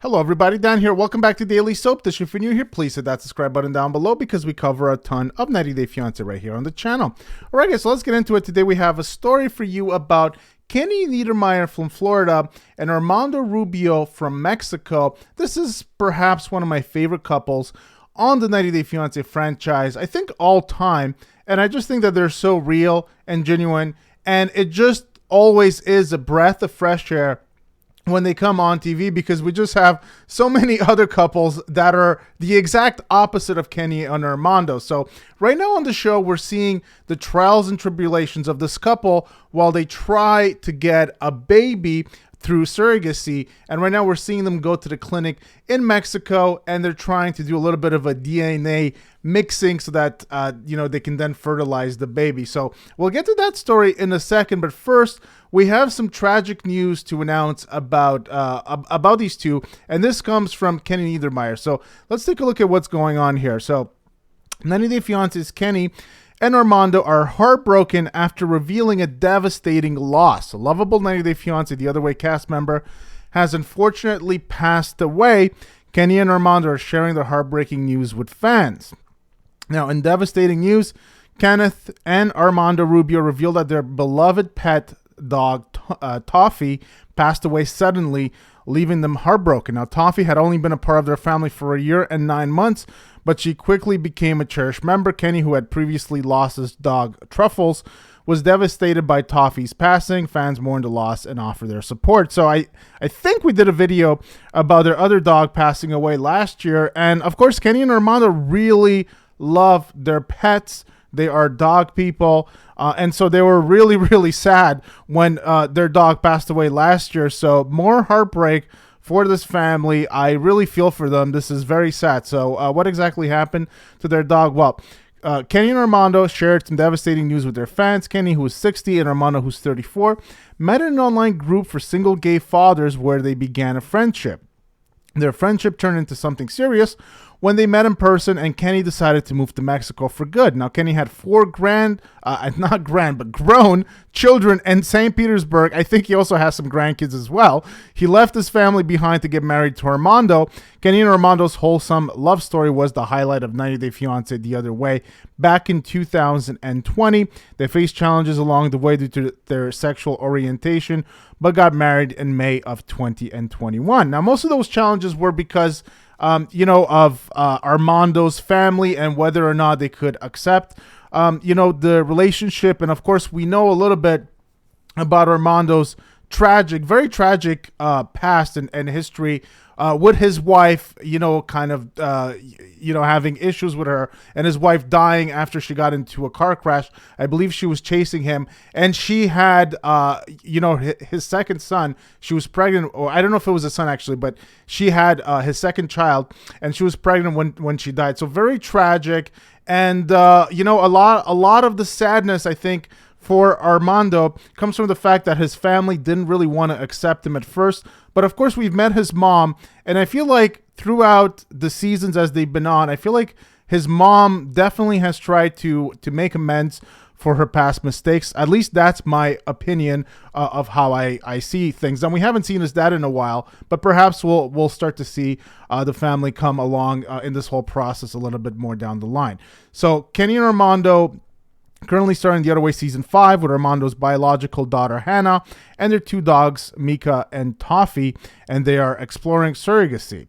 Hello everybody, Dan here. Welcome back to Daily Soap Dish. If you're new here, please hit that subscribe button down below because we cover a ton of 90 Day Fiancé right here on the channel. Alright guys, so let's get into it. Today we have a story for you about Kenny Niedermeyer from Florida and Armando Rubio from Mexico. This is perhaps one of my favorite couples on the 90 Day Fiancé franchise, I think all time. And I just think that they're so real and genuine, and it just always is a breath of fresh air when they come on TV, because we just have so many other couples that are the exact opposite of Kenny and Armando. So right now on the show, we're seeing the trials and tribulations of this couple while they try to get a baby through surrogacy. And right now we're seeing them go to the clinic in Mexico, and they're trying to do a little bit of a DNA mixing so that they can then fertilize the baby. So we'll get to that story in a second, but first we have some tragic news to announce about these two, and this comes from Kenny Niedermeyer. So let's take a look at what's going on here. So 90 Day Fiancé's Kenny and Armando are heartbroken after revealing a devastating loss. A lovable 90 Day Fiancé, The Other Way cast member, has unfortunately passed away. Kenny and Armando are sharing their heartbreaking news with fans. Now, in devastating news, Kenneth and Armando Rubio revealed that their beloved pet dog, Toffee, passed away suddenly, leaving them heartbroken. Now, Toffee had only been a part of their family for a year and 9 months, but she quickly became a cherished member. Kenny, who had previously lost his dog, Truffles, was devastated by Toffee's passing. Fans mourned the loss and offered their support. So I think we did a video about their other dog passing away last year. And of course, Kenny and Armando really love their pets. They are dog people. And so they were really, really sad when their dog passed away last year. So more heartbreak for this family. I really feel for them. This is very sad. So what exactly happened to their dog? Well, Kenny and Armando shared some devastating news with their fans. Kenny, who is 60, and Armando, who's 34, met in an online group for single gay fathers where they began a friendship. Their friendship turned into something serious when they met in person, and Kenny decided to move to Mexico for good. Now, Kenny had grown children in St. Petersburg. I think he also has some grandkids as well. He left his family behind to get married to Armando. Kenny and Armando's wholesome love story was the highlight of 90 Day Fiancé The Other Way. Back in 2020, they faced challenges along the way due to their sexual orientation, but got married in May of 2021. Now, most of those challenges were because of Armando's family and whether or not they could accept, the relationship. And of course, we know a little bit about Armando's very tragic past and history with his wife, having issues with her, and his wife dying after she got into a car crash. I believe she was chasing him, and she had, his second son. She was pregnant, or I don't know if it was a son actually, but she had his second child, and she was pregnant when she died. So very tragic, and a lot of the sadness, I think, for Armando comes from the fact that his family didn't really want to accept him at first. But of course, we've met his mom, and I feel like throughout the seasons as they've been on, I feel like his mom definitely has tried to make amends for her past mistakes. At least that's my opinion of how I see things. And we haven't seen his dad in a while, but perhaps we'll start to see the family come along in this whole process a little bit more down the line. So Kenny and Armando currently starting The Other Way Season 5 with Armando's biological daughter, Hannah, and their two dogs, Mika and Toffee, and they are exploring surrogacy.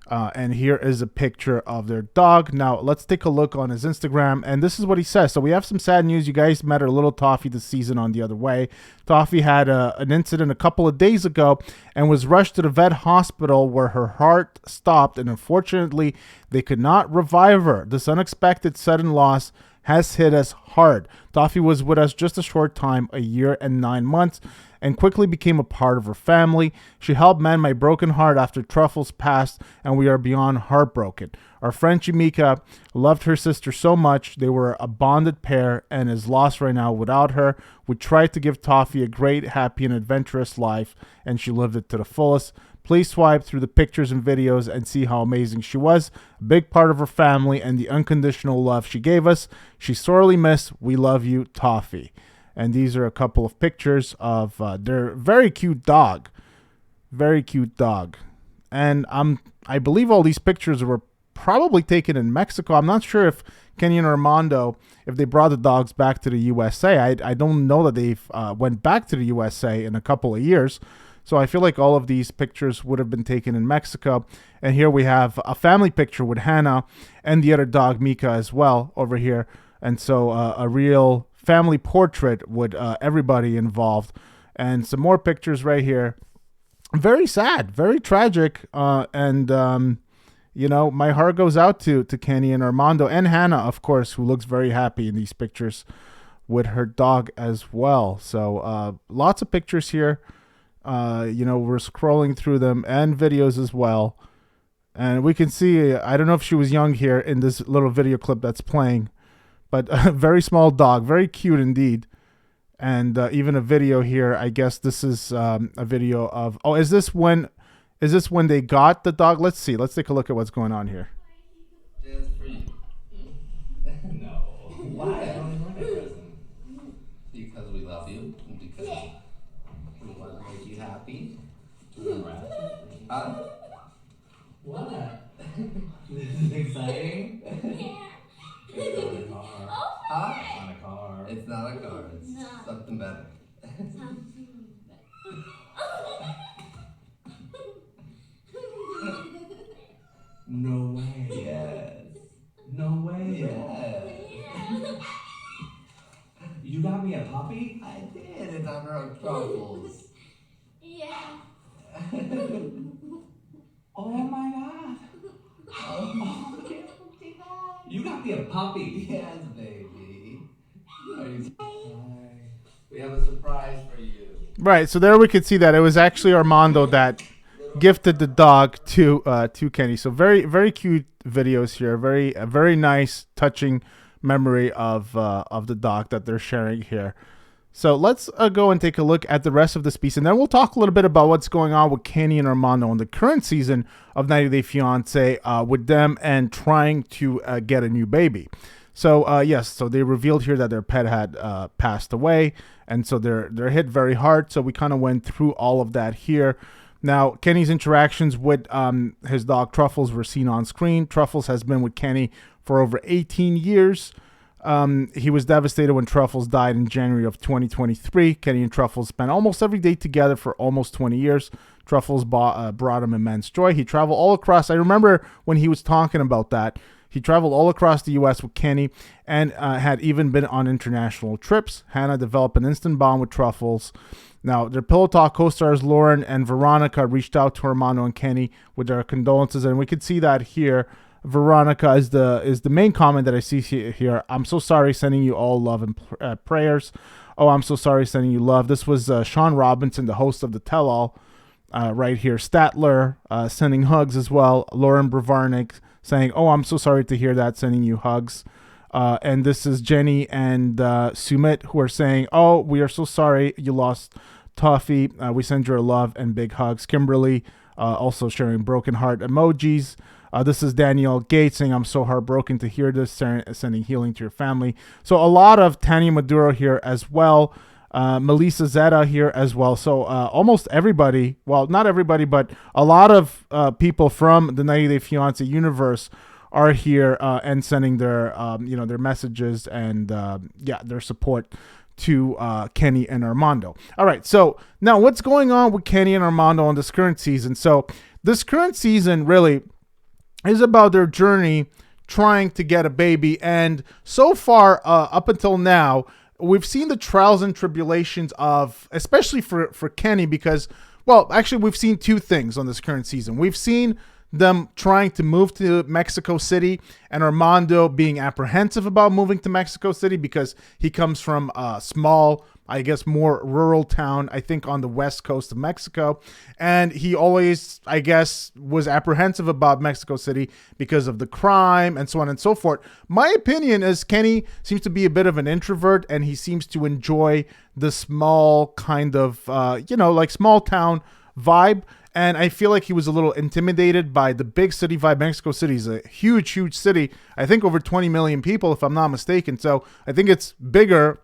And here is a picture of their dog. Now, let's take a look on his Instagram, and this is what he says. So we have some sad news. You guys met our little Toffee this season on The Other Way. Toffee had an incident a couple of days ago and was rushed to the vet hospital where her heart stopped, and unfortunately, they could not revive her. This unexpected sudden loss has hit us hard. Toffee was with us just a short time, a year and 9 months, and quickly became a part of her family. She helped mend my broken heart after Truffles passed, and we are beyond heartbroken. Our friend Mika loved her sister so much. They were a bonded pair and is lost right now without her. We tried to give Toffee a great, happy, and adventurous life, and she lived it to the fullest. Please swipe through the pictures and videos and see how amazing she was. A big part of her family and the unconditional love she gave us. She's sorely missed. We love you, Toffee. And these are a couple of pictures of their very cute dog. Very cute dog. And I believe all these pictures were probably taken in Mexico. I'm not sure if Kenny and Armando, if they brought the dogs back to the USA. I don't know that they've went back to the USA in a couple of years. So I feel like all of these pictures would have been taken in Mexico. And here we have a family picture with Hannah and the other dog, Mika, as well over here. And so a real family portrait with everybody involved. And some more pictures right here. Very sad, very tragic. You know, my heart goes out to Kenny and Armando and Hannah, of course, who looks very happy in these pictures with her dog as well. So lots of pictures here. You know, we're scrolling through them and videos as well. And we can see, I don't know if she was young here in this little video clip that's playing, but a very small dog, very cute indeed. And even a video here, I guess this is a video of, oh, is this when they got the dog? Let's see. Let's take a look at what's going on here. Just for you. No. Why? I don't even like a present. Because we love you. And because we want to make you happy. What? This is exciting? Yeah. It's not a car. Huh? It's not a car. It's not a car. It's something better. No way. Yes. No way. Yes. You got me a puppy? I did. It's under our Truffles. Yeah. Oh my God. Oh, you got me a puppy. Yes, baby. Are you We have a surprise for you. Right. So there we could see that it was actually Armando that gifted the dog to Kenny. So very cute videos here. Very nice, touching memory of the dog that they're sharing here. So let's go and take a look at the rest of this piece, and then we'll talk a little bit about what's going on with Kenny and Armando in the current season of 90 Day Fiancé with them and trying to get a new baby. So yes, so they revealed here that their pet had passed away, and so they're hit very hard. So we kind of went through all of that here. Now, Kenny's interactions with his dog Truffles were seen on screen. Truffles has been with Kenny for over 18 years. He was devastated when Truffles died in January of 2023. Kenny and Truffles spent almost every day together for almost 20 years. Truffles brought him immense joy. He traveled all across. I remember when he was talking about that. He traveled all across the U.S. with Kenny and had even been on international trips. Hannah developed an instant bond with Truffles. Now, their Pillow Talk co-stars Lauren and Veronica reached out to Armando and Kenny with their condolences, and we could see that here. Veronica is the main comment that I see here. I'm so sorry, sending you all love and prayers. Oh, I'm so sorry, sending you love. This was Sean Robinson, the host of the Tell All, right here. Statler sending hugs as well. Lauren Bravarnik saying, oh, I'm so sorry to hear that, sending you hugs. And this is Jenny and Sumit who are saying, oh, we are so sorry you lost Toffee. We send your love and big hugs. Kimberly also sharing broken heart emojis. This is Danielle Gates saying, I'm so heartbroken to hear this, sending healing to your family. So a lot of Tanya Maduro here as well. Melissa Zeta here as well. So almost everybody, well, not everybody, but a lot of people from the 90 Day Fiancé universe are here and sending their, their messages and, their support to Kenny and Armando. All right, so now what's going on with Kenny and Armando on this current season? So this current season really is about their journey trying to get a baby. And so far, up until now, we've seen the trials and tribulations of, especially for Kenny, because, well, actually, we've seen two things on this current season. We've seen them trying to move to Mexico City and Armando being apprehensive about moving to Mexico City because he comes from a small, I guess, more rural town, I think on the west coast of Mexico. And he always, I guess, was apprehensive about Mexico City because of the crime and so on and so forth. My opinion is Kenny seems to be a bit of an introvert and he seems to enjoy the small kind of, like small town vibe. And I feel like he was a little intimidated by the big city vibe. Mexico City is a huge, huge city. I think over 20 million people, if I'm not mistaken. So I think it's bigger.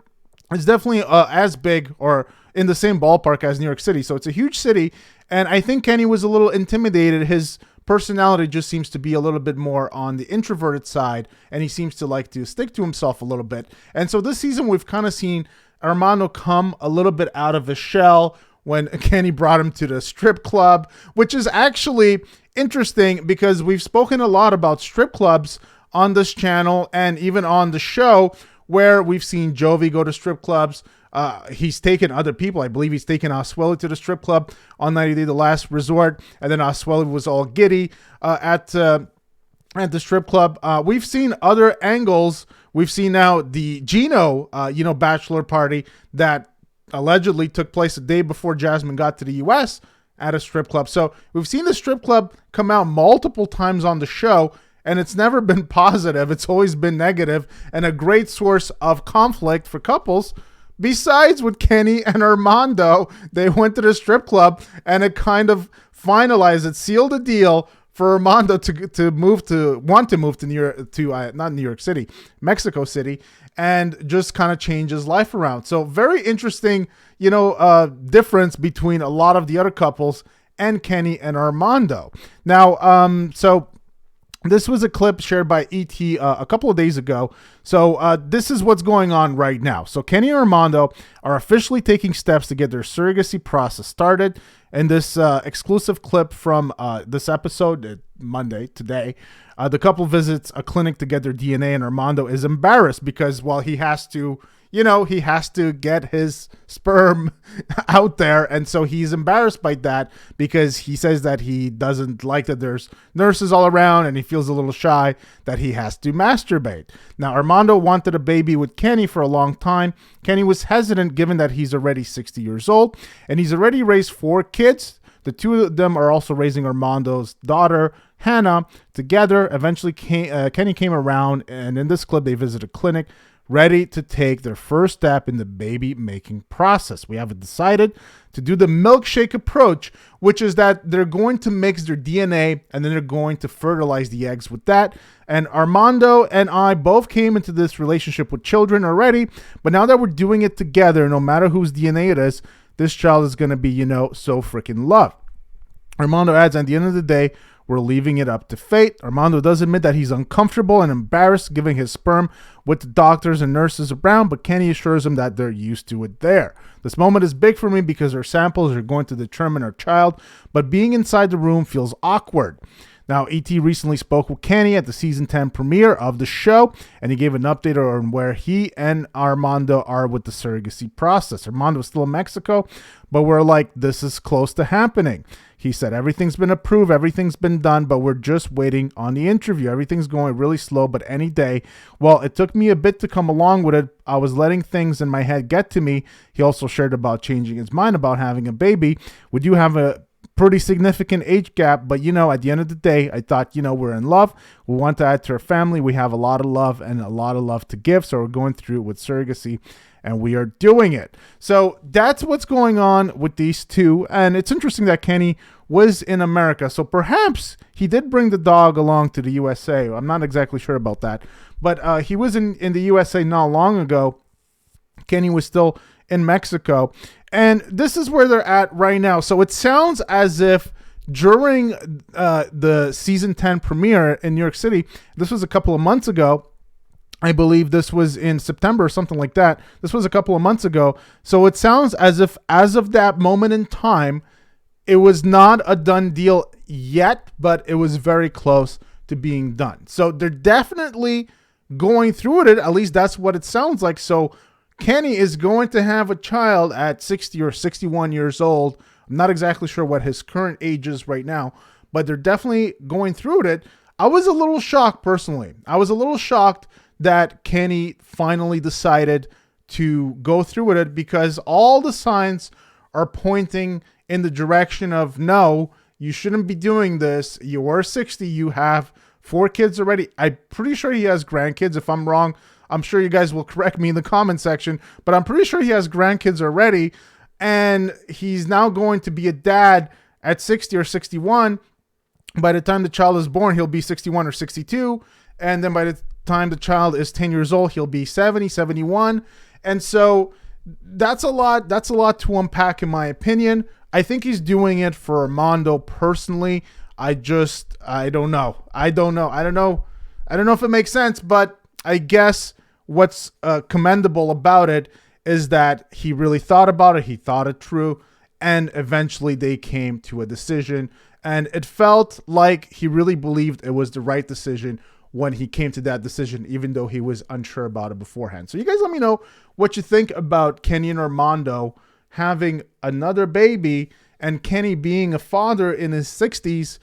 It's definitely as big or in the same ballpark as New York City. So it's a huge city. And I think Kenny was a little intimidated. His personality just seems to be a little bit more on the introverted side, and he seems to like to stick to himself a little bit. And so this season, we've kind of seen Armando come a little bit out of his shell when Kenny brought him to the strip club, which is actually interesting because we've spoken a lot about strip clubs on this channel and even on the show, where we've seen Jovi go to strip clubs. He's taken other people. I believe he's taken Oswelli to the strip club on 90 Day The Last Resort, and then Oswelli was all giddy at the strip club. We've seen other angles. We've seen now the Gino, bachelor party that allegedly took place the day before Jasmine got to the U.S. at a strip club. So we've seen the strip club come out multiple times on the show, and it's never been positive. It's always been negative and a great source of conflict for couples. Besides with Kenny and Armando, they went to the strip club and it kind of finalized it, sealed the deal for Armando to move to New York, not New York City, Mexico City, and just kind of change his life around. So very interesting, difference between a lot of the other couples and Kenny and Armando. Now, so this was a clip shared by ET a couple of days ago. So this is what's going on right now. So Kenny and Armando are officially taking steps to get their surrogacy process started. In this exclusive clip from this episode, Monday, today, the couple visits a clinic to get their DNA, and Armando is embarrassed because, well, he has to get his sperm out there. And so he's embarrassed by that because he says that he doesn't like that there's nurses all around, and he feels a little shy that he has to masturbate. Now, Armando wanted a baby with Kenny for a long time. Kenny was hesitant given that he's already 60 years old and he's already raised 4 kids. The two of them are also raising Armando's daughter, Hannah, together. Eventually, Kenny came around, and in this clip, they visit a clinic ready to take their first step in the baby making process. We have decided to do the milkshake approach, which is that they're going to mix their DNA and then they're going to fertilize the eggs with that. And Armando and I both came into this relationship with children already, but now that we're doing it together, no matter whose DNA it is, this child is going to be, so freaking loved. Armando adds, at the end of the day, we're leaving it up to fate. Armando does admit that he's uncomfortable and embarrassed giving his sperm with the doctors and nurses around, but Kenny assures him that they're used to it there. This moment is big for me because our samples are going to determine our child, but being inside the room feels awkward. Now, ET recently spoke with Kenny at the season 10 premiere of the show, and he gave an update on where he and Armando are with the surrogacy process. Armando is still in Mexico, but we're like, this is close to happening. He said, everything's been approved, everything's been done, but we're just waiting on the interview. Everything's going really slow, but any day. Well, it took me a bit to come along with it. I was letting things in my head get to me. He also shared about changing his mind about having a baby. We do have a pretty significant age gap, but at the end of the day, I thought, we're in love. We want to add to our family. We have a lot of love and a lot of love to give. So we're going through it with surrogacy, and we are doing it. So that's what's going on with these two. And it's interesting that Kenny was in America. So perhaps he did bring the dog along to the USA. I'm not exactly sure about that, but he was in the USA not long ago. Kenny was still in Mexico. And this is where they're at right now. So it sounds as if during the season 10 premiere in New York City, this was a couple of months ago. I believe this was in September or something like that. This was a couple of months ago. So it sounds as if as of that moment in time, it was not a done deal yet, but it was very close to being done. So they're definitely going through it. At least that's what it sounds like. So Kenny is going to have a child at 60 or 61 years old. I'm not exactly sure what his current age is right now, but they're definitely going through it. I was a little shocked personally. I was a little shocked that Kenny finally decided to go through with it because all the signs are pointing in the direction of, no, you shouldn't be doing this. You are 60. You have 4 kids already. I'm pretty sure he has grandkids. If I'm wrong, I'm sure you guys will correct me in the comment section, but I'm pretty sure he has grandkids already, and he's now going to be a dad at 60 or 61. By the time the child is born, he'll be 61 or 62, and then by the time the child is 10 years old, he'll be 70, 71. And so that's a lot. That's a lot to unpack, in my opinion. I think he's doing it for Armando personally. I don't know. I don't know if it makes sense, but I guess what's commendable about it is that he really thought about it. He thought it through, and eventually they came to a decision. And it felt like he really believed it was the right decision when he came to that decision, even though he was unsure about it beforehand. So you guys let me know what you think about Kenny and Armando having another baby, and Kenny being a father in his 60s.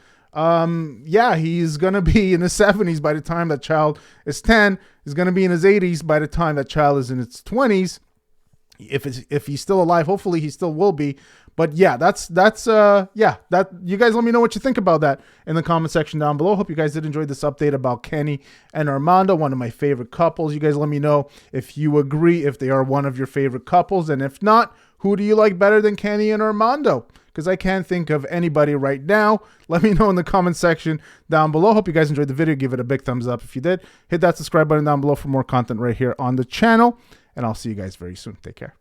Yeah, he's going to be in his 70s by the time that child is 10. He's going to be in his 80s by the time that child is in its 20s. If he's still alive, hopefully he still will be. But yeah, that you guys let me know what you think about that in the comment section down below. Hope you guys did enjoy this update about Kenny and Armando, one of my favorite couples. You guys let me know if you agree, if they are one of your favorite couples, and if not, who do you like better than Kenny and Armando? Because I can't think of anybody right now. Let me know in the comment section down below. Hope you guys enjoyed the video. Give it a big thumbs up if you did. Hit that subscribe button down below for more content right here on the channel. And I'll see you guys very soon. Take care.